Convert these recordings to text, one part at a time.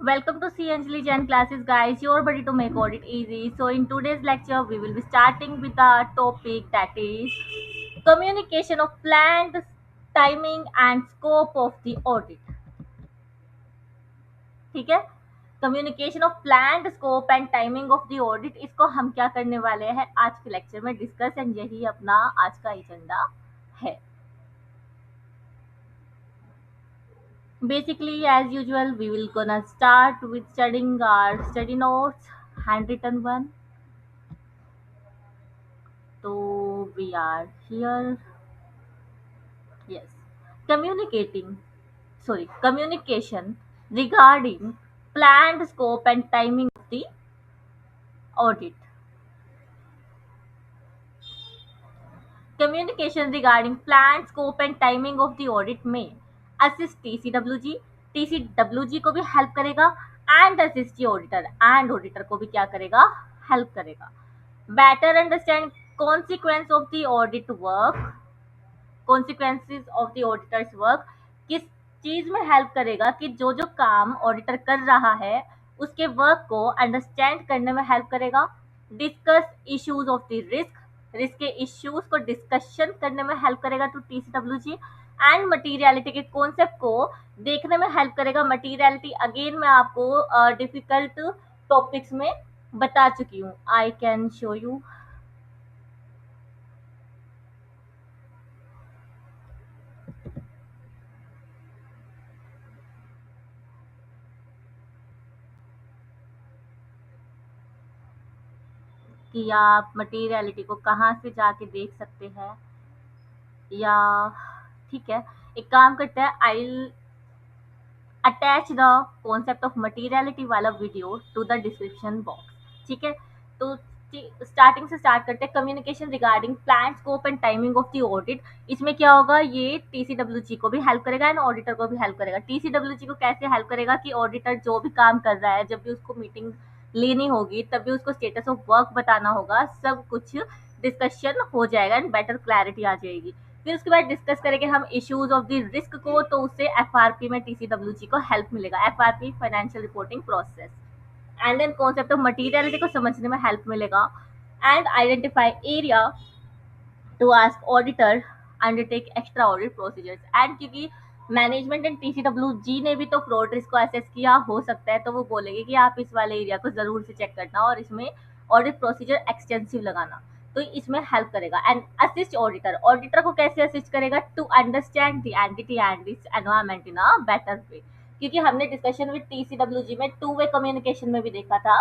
Welcome to C Anjali Jain classes, guys. Your buddy to make audit easy. So, in today's lecture, we will be starting with the topic that is communication of planned timing and scope of the audit. ठीक है, communication of planned scope and timing of the audit, इसको हम क्या करने वाले हैं आज के लेक्चर में डिस्कस, एंड यही अपना आज का एजेंडा है. Basically, as usual, we will gonna start with studying our study notes, handwritten one. So we are here. Yes, communicating. Sorry, communication regarding planned scope and timing of the audit. Communication regarding planned scope and timing of the audit में assist TCWG. TCWG को भी help करेगा and assist auditor, and auditor को भी क्या करेगा, help करेगा. Better understand consequence of the audit work, consequences of the auditors work. किस चीज में हेल्प करेगा कि जो जो काम ऑडिटर कर रहा है उसके वर्क को अंडरस्टैंड करने में हेल्प करेगा. Discuss issues of the risk, risk के इश्यूज को डिस्कशन करने में हेल्प करेगा टू टीसीडब्ल्यूजी. एंड मटीरियलिटी के कॉन्सेप्ट को देखने में हेल्प करेगा. मटीरियलिटी अगेन मैं आपको डिफिकल्ट टॉपिक्स में बता चुकी हूँ. I can show you. कि आप मटीरियलिटी को कहाँ से जाके देख सकते हैं, या ठीक है, एक काम करते हैं, I will attach the concept of materiality वाला video to the description box. ठीक है, तो स्टार्टिंग से स्टार्ट करते हैं. Communication regarding plan scope and timing of the audit. इसमें क्या होगा, ये टीसीडब्ल्यूजी को भी हेल्प करेगा एंड ऑडिटर को भी हेल्प करेगा. टीसीडब्ल्यूजी को कैसे हेल्प करेगा कि ऑडिटर जो भी काम कर रहा है, जब भी उसको मीटिंग लेनी होगी तब भी उसको स्टेटस ऑफ वर्क बताना होगा, सब कुछ डिस्कशन हो जाएगा एंड बेटर क्लैरिटी आ जाएगी. फिर उसके बाद डिस्कस करेंगे हम इश्यूज ऑफ द रिस्क को, तो उससे एफआरपी में टीसीडब्ल्यूजी को हेल्प मिलेगा. FRP financial reporting process. And then concept of materiality को समझने में हेल्प मिलेगा. And identify area to ask auditor undertake extra audit procedures. And क्योंकि मैनेजमेंट एंड टीसीडब्ल्यूजी ने भी तो फ्रॉड रिस्क को असेस किया, हो सकता है तो वो बोलेंगे कि आप इस वाले एरिया को जरूर से चेक करना और इसमें ऑडिट प्रोसीजर एक्सटेंसिव लगाना, तो इसमें हेल्प करेगा. एंड असिस्ट ऑडिटर, ऑडिटर को कैसे असिस्ट करेगा, to understand the entity and its environment in a better way. क्योंकि हमने डिस्कशन विद टीसीडब्ल्यूजी में टू वे कम्युनिकेशन में भी देखा था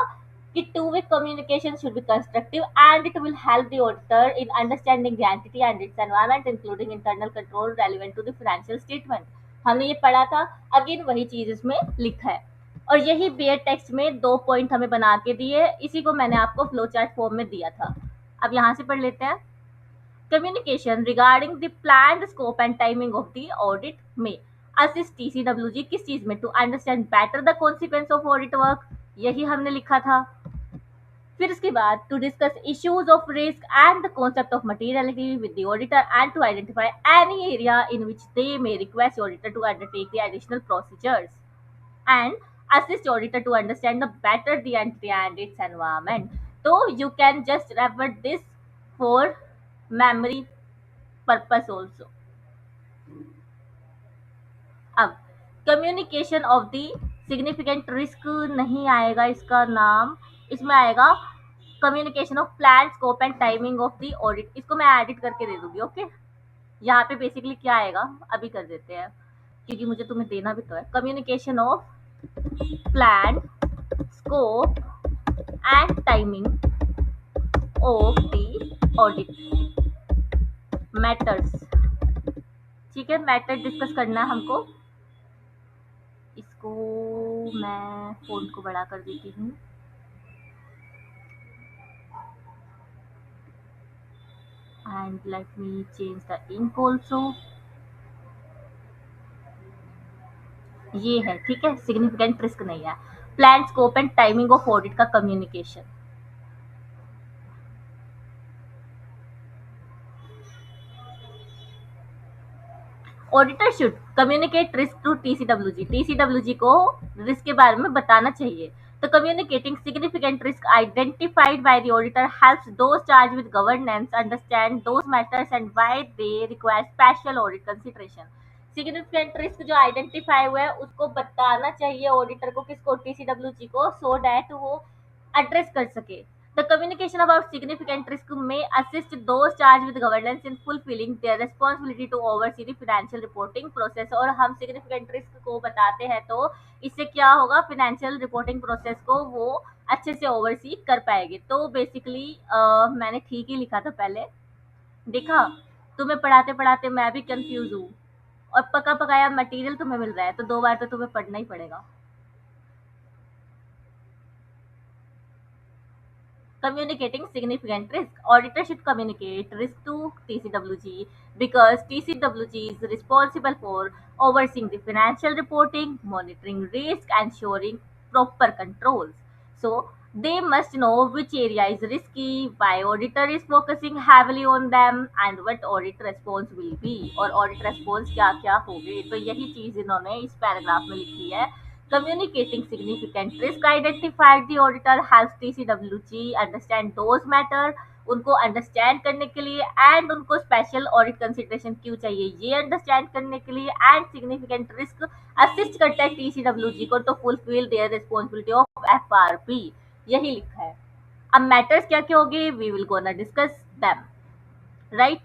कि two-way communication should be constructive and it will help the auditor in understanding the entity and its environment, including internal control relevant to the financial statement. हमने ये पढ़ा था, अगेन वही चीज इसमें लिखा है. और यही बेयर टेक्स्ट में 2 पॉइंट हमें बना के दिए, इसी को मैंने आपको फ्लो चार्ट फॉर्म में दिया था. अब यहाँ से पढ़ लेते हैं. Communication regarding the planned scope and timing of the audit में असिस्ट टीसीडब्ल्यूजी किस चीज में, to understand better the consequence of audit work, यही हमने लिखा था. फिर इसके बाद to discuss issues of risk and the concept of materiality with the auditor and to identify any area in which they may request auditor to undertake the additional procedures and assist auditor to understand the better the entity and its environment. So you can just refer this for memory purpose also. अब communication of the significant risk नहीं आएगा इसका नाम, इसमें आएगा communication of plan scope and timing of the audit. इसको मैं edit करके दे दूंगी. ओके, यहाँ पे बेसिकली क्या आएगा अभी कर देते हैं, क्योंकि मुझे तुम्हें देना भी तो है. Communication of plan scope and timing of the audit matters. ठीक है, मैटर डिस्कस करना है हमको. इसको मैं फोन को बड़ा कर देती हूँ. And let me change the ink also. ये है, ठीक है, सिग्निफिकेंट रिस्क नहीं है. Plan scope and timing of audit का communication. Auditor should communicate risk to TCWG, TCWG को रिस्क के बारे में बताना चाहिए। तो communicating significant risk identified by the auditor helps those charged with governance understand those matters and why they require special audit consideration. Significant risk जो identify हुआ है उसको बताना चाहिए ऑडिटर को, किसको, टीसीडब्ल्यूजी को, सो दैट वो एड्रेस कर सके। The communication about significant risk may assist those charged with governance in fulfilling their responsibility to oversee the financial reporting process। और हम significant risk को बताते हैं तो इससे क्या होगा, financial reporting process को वो अच्छे से ओवरसी कर पाएंगे। तो बेसिकली मैंने ठीक ही लिखा था पहले, देखा, तुम्हें पढ़ाते पढ़ाते मैं भी कंफ्यूज हूँ, और पका पकाया मटेरियल तुम्हें मिल रहा है तो 2 बार तो तुम्हें पढ़ना ही पड़ेगा। Communicating significant risk. Auditor should communicate risk to TCWG because TCWG is responsible for overseeing the financial reporting, monitoring risk, and ensuring proper controls. So they must know which area is risky, why auditor is focusing heavily on them, and what audit response will be, और audit response क्या क्या होंगे। तो यही चीज इन्होंने इस paragraph में लिखी है। Communicating significant risk identified the auditor helps TCWG understand those matter, उनको अंडरस्टैंड करने के लिए, एंड उनको स्पेशल ऑडिट कंसिडरेशन क्यों चाहिए ये अंडरस्टैंड करने के लिए, एंड सिग्निफिकेंट रिस्क असिस्ट करता है टीसीडब्ल्यूजी को to fulfil their responsibility of FRP. यही लिखा है। अब मैटर्स क्या क्या होंगे, we will gonna discuss them, right.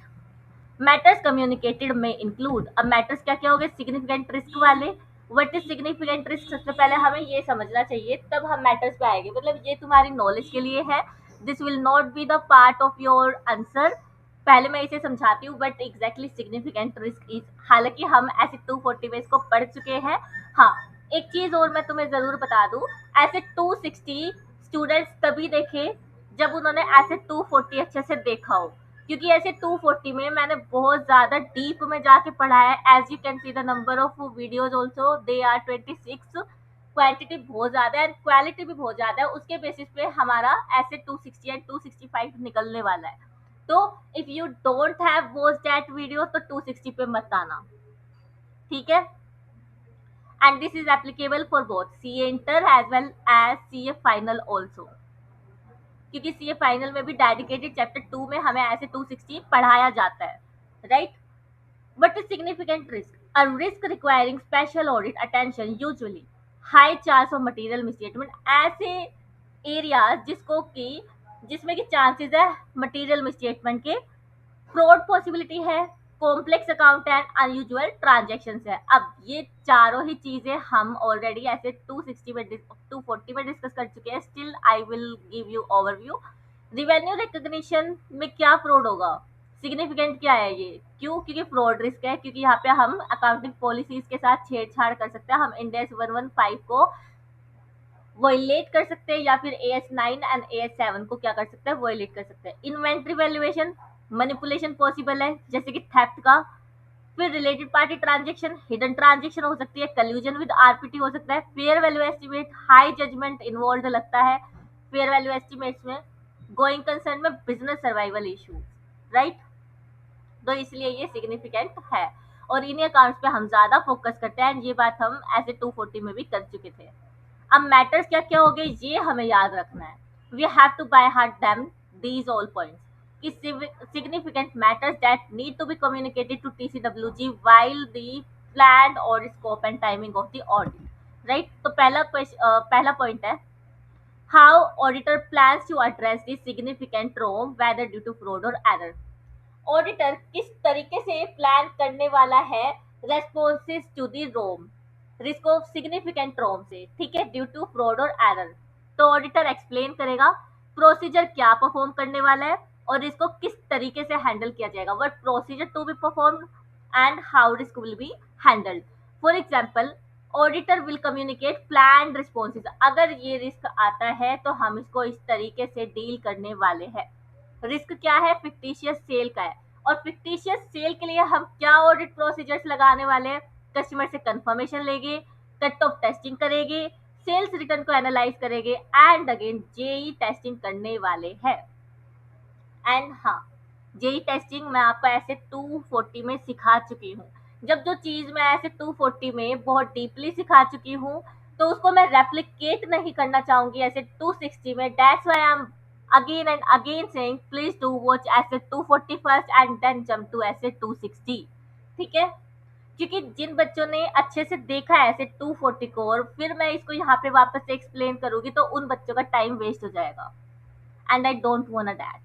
Matters communicated में इंक्लूड, अब मैटर्स क्या क्या हो गए, सिग्निफिकेंट रिस्क वाले। व्हाट इज सिग्निफिकेंट रिस्क, सबसे पहले हमें ये समझना चाहिए, तब हम मैटर्स पे आएंगे। मतलब ये तुम्हारी नॉलेज के लिए है, this will not be the part of your answer. पहले मैं इसे समझाती हूँ, but exactly significant risk is, हालांकि हम ऐसे 240 में इसको पढ़ चुके हैं। हाँ, एक चीज और मैं तुम्हें जरूर बता दूं, ऐसे 260 स्टूडेंट्स तभी देखे जब उन्होंने ऐसे 240 अच्छे से देखा हो, क्योंकि ऐसे 240 में मैंने बहुत ज़्यादा डीप में जाके पढ़ा है। As you can see the number of videos also they are 26, quantity बहुत ज़्यादा है, क्वालिटी भी बहुत ज़्यादा है। उसके बेसिस पे हमारा ऐसे 260 एंड 265 निकलने वाला है। तो if you don't have watch that video तो 260 पे मत आना, ठीक है। And this is applicable for both CA inter as well as CA final also, क्योंकि सीए फाइनल में भी डेडिकेटेड चैप्टर 2 में हमें ऐसे 260 पढ़ाया जाता है, right. What is significant risk? A risk requiring special audit attention, usually high chance of material misstatement। ऐसे एरियाज जिसको कि जिसमें कि चांसेस है मटेरियल मिसस्टेटमेंट के, फ्रॉड पॉसिबिलिटी है, complex account and unusual transaction है। अब ये चारों ही चीजें हम ऑलरेडी ऐसे 260 में 240 में डिस्कस कर चुके हैं। Still I will give you overview. Revenue recognition में क्या फ्रॉड होगा, सिग्निफिकेंट क्या है ये, क्यों, क्योंकि फ्रॉड रिस्क है, क्योंकि यहाँ पे हम अकाउंटिंग पॉलिसीज के साथ छेड़छाड़ कर सकते हैं। हम इंड AS 115 को वॉयलेट कर सकते हैं, या फिर AS 9 एंड AS 7 को क्या कर सकते हैं, वॉयलेट कर सकते हैं। इन्वेंट्री वैल्यूएशन मैनिपुलेशन पॉसिबल है, जैसे कि थेफ्ट का। फिर related party transaction, hidden transaction हो सकती है, कल्यूजन विद आरपीटी हो सकता है। Fair value estimate, high judgement involve लगता है फेयर वैल्यू एस्टिमेट्स में। गोइंग कंसर्न में बिजनेस सर्वाइवल इशू, राइट। तो इसलिए ये सिग्निफिकेंट है, और इन्हीं अकाउंट्स पे हम ज्यादा फोकस करते हैं। ये बात हम ऐसे 240 में भी कर चुके थे। अब मैटर्स क्या क्या हो गए ये हमें याद रखना है। We have to by heart them these all points, कि significant matters that need to be communicated to TCWG while the planned or scope and timing of the audit, right। तो पहला पॉइंट है, how auditor plans to address the significant wrong whether due to fraud or error। Auditor किस तरीके से plan करने वाला है responses to the ROMM, risk of significant ROMM से, ठीक है, ड्यू टू फ्रॉड और एरर। तो ऑडिटर एक्सप्लेन करेगा प्रोसीजर क्या परफॉर्म करने वाला है और इसको किस तरीके से हैंडल किया जाएगा, what procedure to be perform and how risk will be handled. For example, auditor will communicate plan responses, अगर ये रिस्क आता है तो हम इसको इस तरीके से डील करने वाले हैं। रिस्क क्या है, फिक्टिशियस सेल का है, और फिक्टिशियस सेल के लिए हम क्या ऑडिट प्रोसीजर्स लगाने वाले हैं, कस्टमर से कंफर्मेशन लेंगे, कट ऑफ टेस्टिंग करेंगे, सेल्स रिटर्न को एनालाइज करेंगे, एंड अगेन जेई टेस्टिंग करने वाले हैं। एंड हाँ, जेई टेस्टिंग मैं आपको ऐसे 240 में सिखा चुकी हूँ। जब जो चीज मैं ऐसे 240 में बहुत डीपली सिखा चुकी हूँ, तो उसको मैं रेप्लिकेट नहीं करना चाहूंगी ऐसे 260 में। That's why I am again and again saying please do watch SA 240 first and then jump to SA 260। ठीक है, क्योंकि जिन बच्चों ने अच्छे से देखा है ऐसे 240 को और फिर मैं इसको यहाँ पे वापस से एक्सप्लेन करूंगी, तो उन बच्चों का टाइम वेस्ट हो जाएगा, and I don't want that.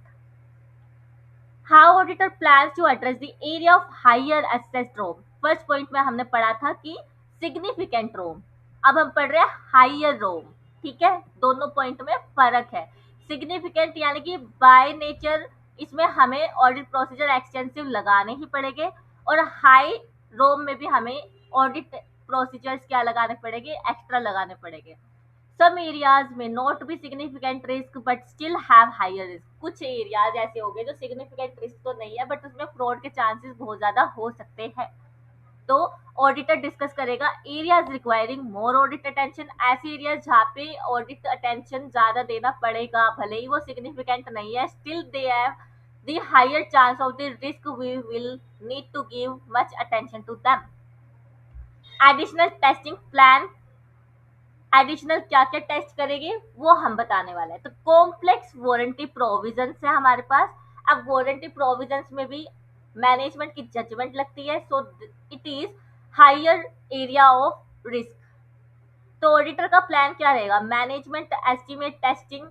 How auditor plans to address the area of higher assessed ROMM. First point में हमने पढ़ा था कि सिग्निफिकेंट रोम, अब हम पढ़ रहे हैं हायर रोम। ठीक है, दोनों पॉइंट में फर्क है। सिग्निफिकेंट यानी कि बाय नेचर इसमें हमें ऑडिट प्रोसीजर एक्सटेंसिव लगाने ही पड़ेंगे, और हाई रोम में भी हमें ऑडिट प्रोसीजर्स क्या लगाने पड़ेंगे, एक्स्ट्रा लगाने पड़ेंगे। सम एरियाज में not be significant risk but still have higher risk. कुछ एरियाज ऐसे हो गए जो सिग्निफिकेंट रिस्क तो नहीं है बट उसमें फ्रॉड के चांसेस बहुत ज्यादा हो सकते हैं। तो ऑडिटर डिस्कस करेगा एरियाज रिक्वायरिंग मोर ऑडिट अटेंशन, ऐसे एरियाज जहाँ पे ऑडिट अटेंशन ज्यादा देना पड़ेगा, भले ही वो सिग्निफिकेंट नहीं है, still they have the higher chance of the risk, we will need to give much attention to them. Additional testing plan, additional क्या क्या टेस्ट करेंगे वो हम बताने वाले हैं। तो कॉम्प्लेक्स वारंटी प्रोविजन है हमारे पास। अब वारंटी प्रोविजन में भी मैनेजमेंट की जजमेंट लगती है, so it is higher area of risk. तो ऑडिटर का प्लान क्या रहेगा, मैनेजमेंट एस्टिमेट टेस्टिंग,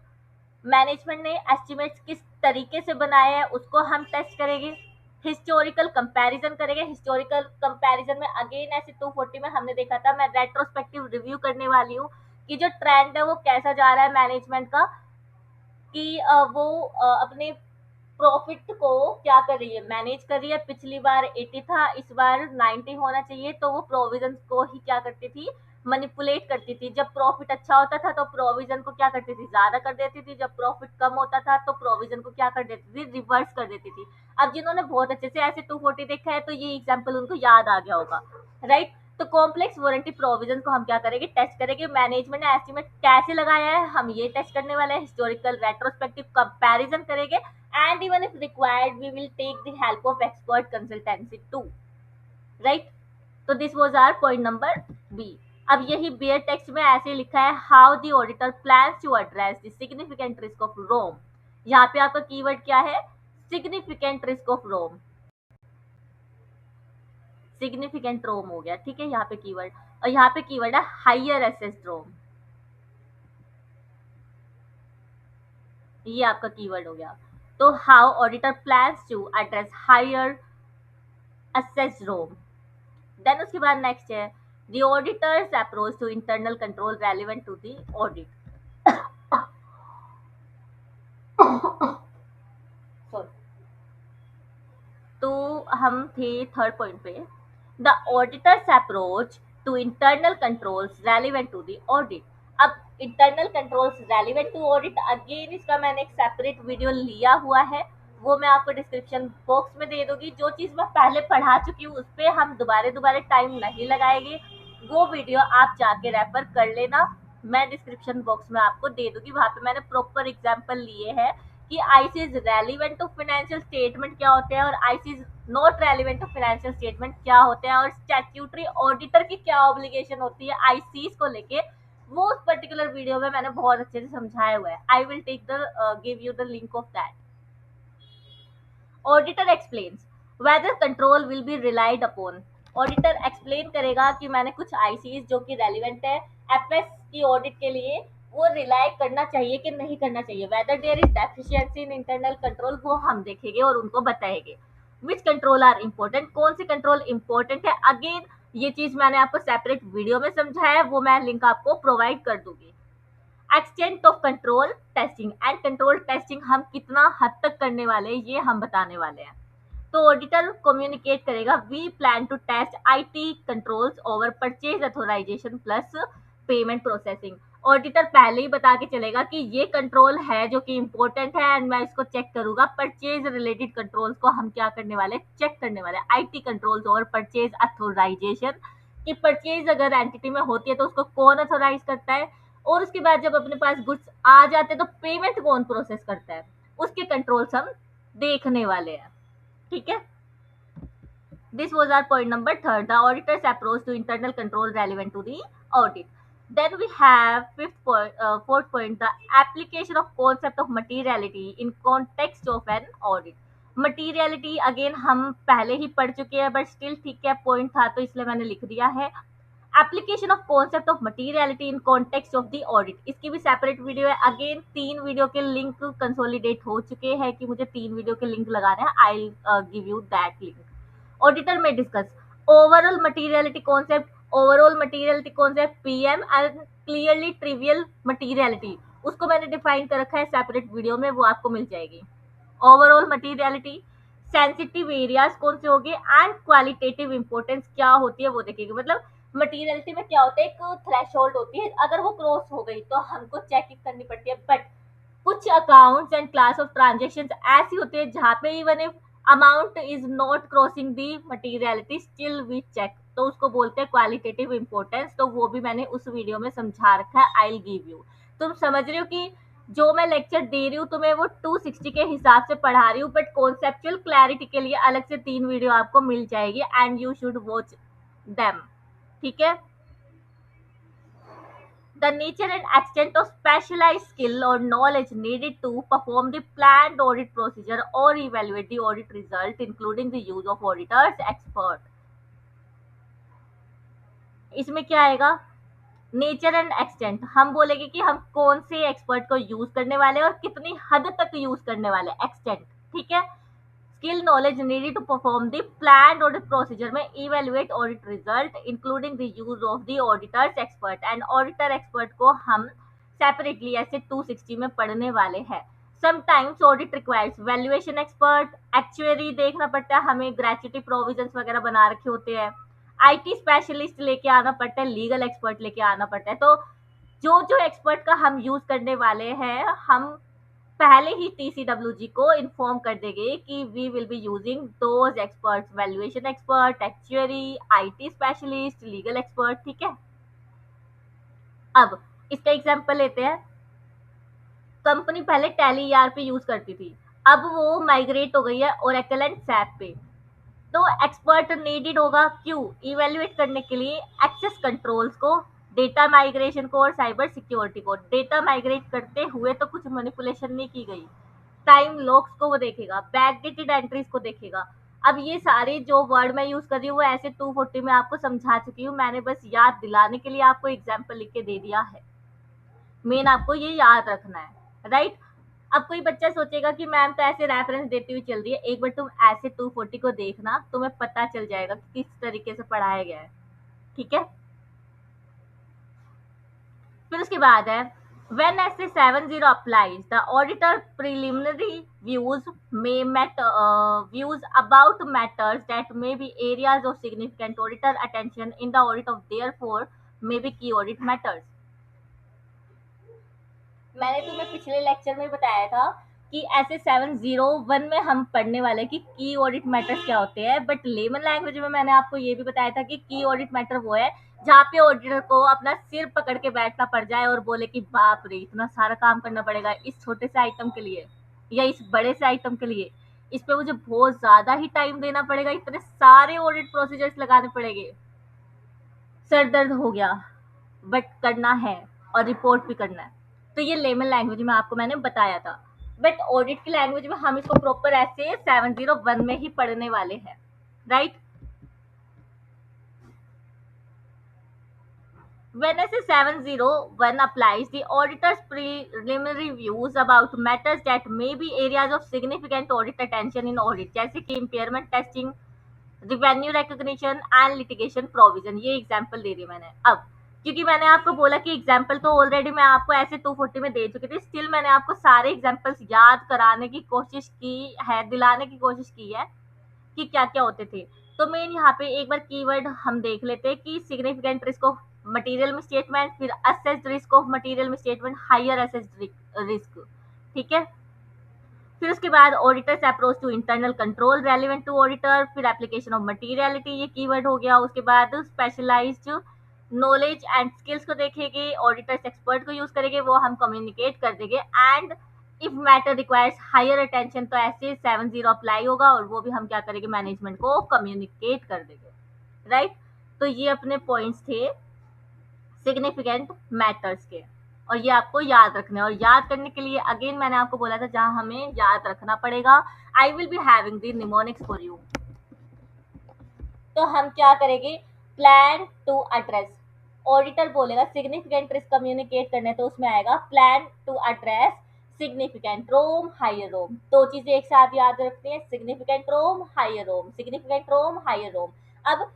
मैनेजमेंट ने एस्टिमेट्स किस तरीके से बनाए हैं उसको हम टेस्ट करेंगे। हिस्टोरिकल कंपैरिजन करेंगे। हिस्टोरिकल कंपैरिजन में अगेन ऐसे 240 में हमने देखा था, मैं रेट्रोस्पेक्टिव रिव्यू करने वाली हूँ कि जो ट्रेंड है वो कैसा जा रहा है मैनेजमेंट का, कि वो अपने प्रॉफिट को क्या कर रही है, मैनेज कर रही है। पिछली बार 80 था, इस बार 90 होना चाहिए, तो वो प्रोविजन को ही क्या करती थी, मैनिपुलेट करती थी। जब प्रॉफिट अच्छा होता था तो प्रोविजन को क्या करती थी, ज्यादा कर देती थी। जब प्रॉफिट कम होता था तो प्रोविजन को क्या कर देती थी, रिवर्स कर देती थी। अब जिन्होंने बहुत अच्छे से ऐसे 240 देखा है तो ये एग्जाम्पल उनको याद आ गया होगा, राइट। तो कॉम्प्लेक्स वारंटी प्रोविजन को हम क्या करेंगे, टेस्ट करेंगे। मैनेजमेंट ने एस्टिमेट कैसे लगाया है हम ये टेस्ट करने वाले हैं। हिस्टोरिकल रेट्रोस्पेक्टिव कंपैरिजन करेंगे, and even if required we will take the help of expert consultancy too, right? तो this was our point number B. अब यही बेयर टेक्स्ट में ऐसे लिखा है, how the auditor plans to address the significant risk of ROMM. यहाँ पे आपका कीवर्ड क्या है, significant risk of ROMM. Significant ROMM हो गया, ठीक है, यहाँ पे कीवर्ड। और यहाँ पे कीवर्ड है हायर असेस्ड रोम, ये आपका कीवर्ड हो गया। तो how auditor plans to address higher assessed ROMM. Then उसके बाद नेक्स्ट है the auditor's approach to internal control relevant to the audit. तो हम थे थर्ड पॉइंट पे, the auditor's approach to internal controls relevant to the audit. अब internal controls relevant to audit, again इसका मैंने एक सेपरेट वीडियो लिया हुआ है, वो मैं आपको डिस्क्रिप्शन बॉक्स में दे दूंगी। जो चीज़ मैं पहले पढ़ा चुकी हूँ उस पर हम दोबारा दोबारा टाइम नहीं लगाएंगे, वो वीडियो आप जाके रेफर कर लेना, मैं डिस्क्रिप्शन बॉक्स में आपको दे दूंगी। वहाँ पे मैंने प्रॉपर एग्जाम्पल लिए हैं कि ICs relevant to financial statement क्या होते हैं और ICs not relevant to financial statement क्या होते हैं, और स्टैट्यूटरी ऑडिटर की क्या ऑब्लिगेशन होती है आईसीज को लेके, वो उस पर्टिकुलर वीडियो में मैंने बहुत अच्छे से समझाया हुआ है। I will take the give you the link of that. Auditor explains whether control will be relied upon. Auditor explain करेगा कि मैंने कुछ आईसीज जो कि रेलिवेंट है एफएस की ऑडिट के लिए, वो रिलाई करना चाहिए कि नहीं करना चाहिए। Whether there is deficiency in internal control, वो हम देखेंगे और उनको बताएंगे। विच कंट्रोल आर इम्पोर्टेंट, कौन से कंट्रोल इम्पोर्टेंट है, अगेन ये चीज मैंने आपको सेपरेट वीडियो में समझाया है, वो मैं लिंक आपको प्रोवाइड कर दूंगी। Extent of control testing and control testing हम कितना हद तक करने वाले हैं ये हम बताने वाले हैं। तो ऑडिटर कम्युनिकेट करेगा, we plan to test IT controls over purchase authorization plus payment processing. Auditor पहले ही बता के चलेगा कि ये कंट्रोल है जो कि इंपॉर्टेंट है एंड मैं इसको चेक करूंगा। परचेज रिलेटेड कंट्रोल्स को हम क्या करने वाले, चेक करने वाले। आईटी कंट्रोल्स और परचेज अथॉराइजेशन कि परचेज अगर एंटिटी में होती है तो उसको कौन अथॉराइज करता है, और उसके बाद जब अपने पास गुड्स आ जाते हैं तो पेमेंट कौन प्रोसेस करता है, उसके कंट्रोल्स हम देखने वाले हैं, ठीक है। This was our point number third, the auditor's approach to internal control relevant to the audit. Then we have fourth point, the application of concept of materiality in context of an audit. Materiality again हम पहले ही पढ़ चुके हैं, but still ठीक है, point था तो इसलिए मैंने लिख दिया है. Application of concept of materiality in context of the audit, इसकी भी सेपरेट वीडियो है. अगेन 3 वीडियो के लिंक कंसोलिडेट हो चुके हैं कि मुझे 3 वीडियो के लिंक लगाने हैं. I give you that link. Auditor में discuss overall materiality concept. Overall materiality concept PM and clearly trivial materiality, उसको मैंने डिफाइन कर रखा है सेपरेट वीडियो में, वो आपको मिल जाएगी. ओवरऑल मटीरियलिटी, सेंसिटिव एरियाज कौन से होंगे एंड क्वालिटेटिव इंपॉर्टेंस क्या होती है वो देखेंगे. मतलब मटीरियलिटी में क्या होता है, एक थ्रेशोल्ड होती है, अगर वो क्रॉस हो गई तो हमको चेकिंग करनी पड़ती है. बट कुछ accounts and class of transaction ऐसी होती है जहाँ पे even if amount is not crossing the materiality still we check, तो उसको बोलते हैं क्वालिटेटिव इंपॉर्टेंस. तो वो भी मैंने उस वीडियो में समझा रखा है. I will give you. तुम समझ रहे हो कि जो मैं लेक्चर दे रही हूँ तुम्हें वो 260 के हिसाब से पढ़ा रही हूँ, बट कॉन्सेप्चुअल क्लैरिटी के लिए अलग से 3 वीडियो आपको मिल जाएगी and you should watch them. ठीक है. The nature and extent of specialized skill or knowledge needed to perform the planned audit procedure or evaluate the audit result, including the use of auditors expert. इसमें क्या आएगा, nature and extent. हम बोलेंगे कि हम कौन से एक्सपर्ट को यूज करने वाले हैं और कितनी हद तक यूज करने वाले. एक्सटेंट, ठीक है. Skill knowledge needed to perform the planned audit procedure में evaluate audit result including the use of the auditor's expert. And auditor expert को हम सेपरेटली ऐसे 260 में पढ़ने वाले हैं. Sometimes audit requires valuation expert, actuary देखना पड़ता है हमें, ग्रेच्युटी प्रोविजंस वगैरह बना रखे होते हैं, आईटी स्पेशलिस्ट लेके आना पड़ता है, लीगल एक्सपर्ट लेके आना पड़ता है. तो जो जो एक्सपर्ट का हम यूज करने वाले हैं, हम पहले ही टीसीडब्ल्यूजी को इन्फॉर्म कर देंगे कि we will be using those experts, valuation expert, actuary, IT specialist, legal expert. ठीक है. अब इसका एग्जांपल लेते हैं. कंपनी पहले टैली ईआरपी यूज करती थी, अब वो माइग्रेट हो गई है ओरेकल एंड सैप पे. तो एक्सपर्ट नीडेड होगा, क्यों, इवेल्युएट करने के लिए एक्सेस कंट्रोल्स को, डेटा माइग्रेशन को और साइबर सिक्योरिटी को. डेटा माइग्रेट करते हुए तो कुछ मैनिपुलेशन नहीं की गई, टाइम लॉक्स को वो देखेगा, बैकडेटेड एंट्रीज को देखेगा. अब ये सारे जो वर्ड मैं यूज कर रही हूँ वो ऐसे 240 में आपको समझा चुकी हूँ, मैंने बस याद दिलाने के लिए आपको एग्जाम्पल लिख के दे दिया है. मेन आपको ये याद रखना है, राइट. अब कोई बच्चा सोचेगा कि मैम तो ऐसे रेफरेंस देती हुई चल रही है, एक बार तुम ऐसे 240 को देखना, तुम्हें पता चल जाएगा कि किस तरीके से पढ़ाया गया है. ठीक है. फिर उसके बाद है when SA 70 applies, the auditor preliminary views about matters that may be areas of significant auditor attention in the audit of therefore may be key audit matters. मैंने तुम्हें पिछले लेक्चर में बताया था कि ऐसे 701 में हम पढ़ने वाले कि की ऑडिट मैटर्स क्या होते हैं, बट लेमन लैंग्वेज में मैंने आपको ये भी बताया था कि की ऑडिट मैटर वो है जहाँ पे ऑडिटर को अपना सिर पकड़ के बैठना पड़ जाए और बोले कि बाप रे इतना सारा काम करना पड़ेगा इस छोटे से आइटम के लिए या इस बड़े से आइटम के लिए, इस पे मुझे बहुत ज्यादा ही टाइम देना पड़ेगा, इतने सारे ऑडिट प्रोसीजर्स लगाने पड़ेंगे, सर दर्द हो गया, बट करना है और रिपोर्ट भी करना है. तो ये लेमन लैंग्वेज में आपको मैंने बताया था, बट ऑडिट की लैंग्वेज में हम इसको प्रॉपर ऐसे 701 में ही पढ़ने वाले हैं, right. When SA 701 applies, the auditor's preliminary views about matters that may be areas of significant audit attention in audit, जैसे कि impairment testing, revenue recognition and litigation provision. ये एग्जाम्पल दे रही मैंने. अब क्योंकि मैंने आपको बोला कि एग्जाम्पल तो ऑलरेडी मैं आपको ऐसे 240 में दे चुकी थी, स्टिल मैंने आपको सारे एग्जाम्पल्स याद कराने की कोशिश की है, दिलाने की कोशिश की है कि क्या क्या होते थे. तो मेन यहाँ पे एक बार कीवर्ड हम देख लेते हैं कि significant risk of material misstatement, फिर assessed risk of material misstatement, higher assessed risk. ठीक है. फिर उसके बाद auditor's approach to internal control relevant to auditor, फिर एप्लीकेशन ऑफ मटेरियलिटी, ये कीवर्ड हो गया. उसके बाद स्पेशलाइज्ड नॉलेज एंड स्किल्स को देखेंगे, ऑडिटर्स एक्सपर्ट को यूज करेंगे, वो हम कम्युनिकेट कर देंगे. And if matter requires higher attention, तो ऐसे 7-0 अप्लाई होगा और वो भी हम क्या करेंगे, मैनेजमेंट को कम्युनिकेट कर देंगे, राइट। तो ये अपने पॉइंट्स थे सिग्निफिकेंट मैटर्स के, और ये आपको याद रखना है। और याद करने के लिए अगेन मैंने आपको बोला था जहां हमें याद रखना पड़ेगा, I will be having the mnemonics for you. तो हम क्या करेंगे, प्लान टू एड्रेस, ऑडिटर बोलेगा सिग्निफिकेंट रिस्क कम्युनिकेट करने, तो उसमें आएगा plan to address significant ROMM higher ROMM. दो चीजें एक साथ याद रखती हैं, significant ROMM higher ROMM, significant ROMM higher ROMM. अब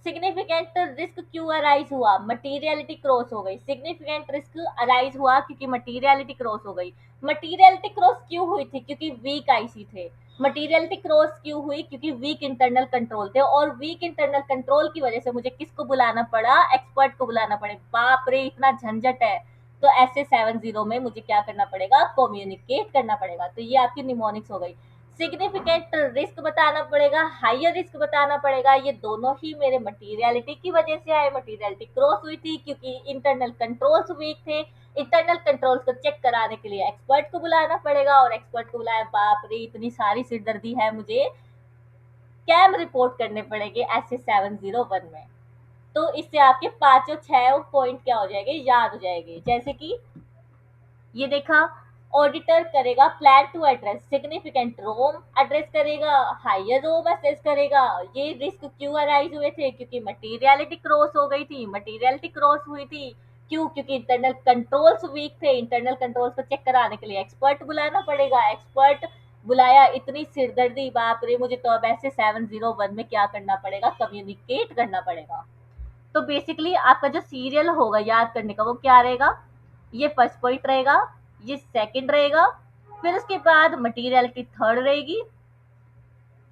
सिग्निफिकेंट रिस्क क्यों अराइज हुआ, मटीरियलिटी क्रॉस हो गई। सिग्निफिकेंट रिस्क अराइज हुआ क्योंकि मटीरियलिटी क्रॉस हो गई। मटीरियलिटी क्रॉस क्यों हुई थी, क्योंकि वीक आईसी थे। मटीरियलिटी क्रॉस क्यों हुई, क्योंकि वीक इंटरनल कंट्रोल थे, और वीक इंटरनल कंट्रोल की वजह से मुझे किसको बुलाना पड़ा, एक्सपर्ट को बुलाना पड़े। बाप रे इतना झंझट है। तो ऐसे 7-0 में मुझे क्या करना पड़ेगा, कम्युनिकेट करना पड़ेगा। तो ये आपकी निमोनिक्स हो गई। सिग्निफिकेंट रिस्क बताना पड़ेगा, हायर रिस्क बताना पड़ेगा, ये दोनों ही मेरे मटीरियलिटी की वजह से आए। मटीरियलिटी क्रॉस हुई थी क्योंकि इंटरनल कंट्रोल्स वीक थे। इंटरनल कंट्रोल्स को चेक कराने के लिए एक्सपर्ट को बुलाना पड़ेगा, और एक्सपर्ट को बुलाया, बाप रे इतनी सारी सिरदर्दी है, मुझे कैम रिपोर्ट करने पड़ेंगे ऐसे 701 में। तो इससे आपके पांचों छह पॉइंट क्या हो जाएंगे, याद हो जाएंगे। जैसे कि ये देखा, ऑडिटर करेगा plan to address significant ROMM address करेगा, हायर रोम असेस करेगा। ये रिस्क क्यों अराइज हुए थे, क्योंकि मटीरियलिटी क्रॉस हो गई थी। मटीरियलिटी क्रॉस हुई थी क्यों, क्योंकि इंटरनल कंट्रोल्स वीक थे। इंटरनल कंट्रोल्स को चेक कराने के लिए एक्सपर्ट बुलाना पड़ेगा। एक्सपर्ट बुलाया, इतनी सिरदर्दी, बाप रे मुझे तो अब ऐसे 701 में क्या करना पड़ेगा, कम्युनिकेट करना पड़ेगा। तो बेसिकली आपका जो सीरियल होगा याद करने का वो क्या रहेगा, ये फर्स्ट पॉइंट रहेगा, ये सेकंड रहेगा, फिर उसके बाद मटीरियलिटी थर्ड रहेगी।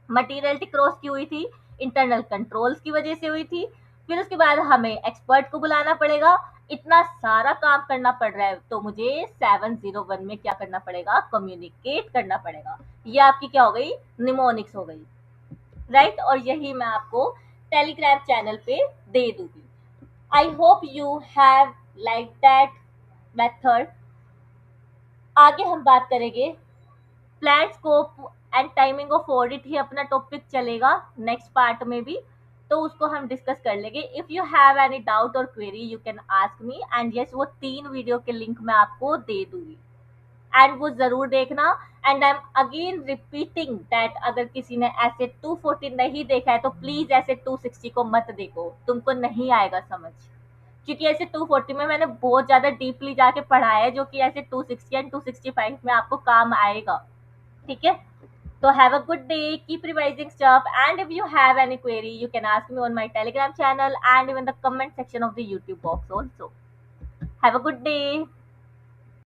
मटीरियलिटी क्रॉस की हुई थी, इंटरनल कंट्रोल्स की वजह से हुई थी। फिर उसके बाद हमें एक्सपर्ट को बुलाना पड़ेगा। इतना सारा काम करना पड़ रहा है, तो मुझे 701 में क्या करना पड़ेगा, कम्युनिकेट करना पड़ेगा। ये आपकी क्या हो गई, निमोनिक्स हो गई, राइट। और यही मैं आपको टेलीग्राम चैनल पे दे दूंगी। I hope you have like that method. आगे हम बात करेंगे plan scope and timing of audit, ही अपना टॉपिक चलेगा नेक्स्ट पार्ट में भी, तो उसको हम डिस्कस कर लेंगे। If you have any doubt और query you can ask me, and yes वो 3 वीडियो के लिंक मैं आपको दे दूंगी, एंड वो जरूर देखना। And I am again repeating that अगर किसी ने ऐसे 240 नहीं देखा है तो प्लीज ऐसे 260 को मत देखो, तुमको नहीं आएगा समझ। क्योंकि ऐसे 240 में मैंने बहुत ज्यादा डीपली जाके पढ़ा है, जो कि ऐसे 260 एंड 265 में आपको काम आएगा, ठीक है। So have a good day, keep revising stuff, and if you have any query you can ask me on my telegram channel and even the comment section of the YouTube box also. Have a good day.